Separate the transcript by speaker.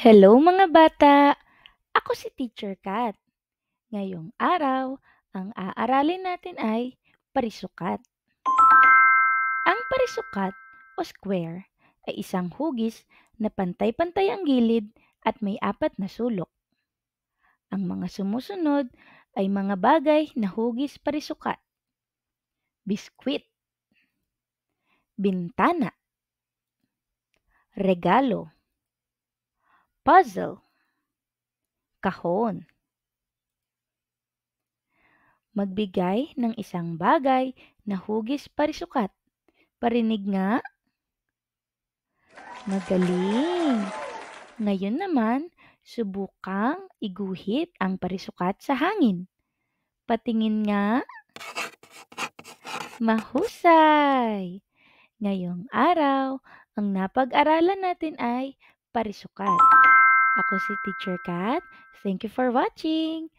Speaker 1: Hello mga bata! Ako si Teacher Kat. Ngayong araw, ang aaralin natin ay parisukat. Ang parisukat o square ay isang hugis na pantay-pantay ang gilid at may apat na sulok. Ang mga sumusunod ay mga bagay na hugis parisukat. Biskwit, bintana, regalo, puzzle, kahon. Magbigay ng isang bagay na hugis parisukat. Parinig nga? Magaling! Ngayon naman, subukang iguhit ang parisukat sa hangin. Patingin nga? Mahusay! Ngayong araw, ang napag-aralan natin ay parisukat. Ako si Teacher Kat. Thank you for watching!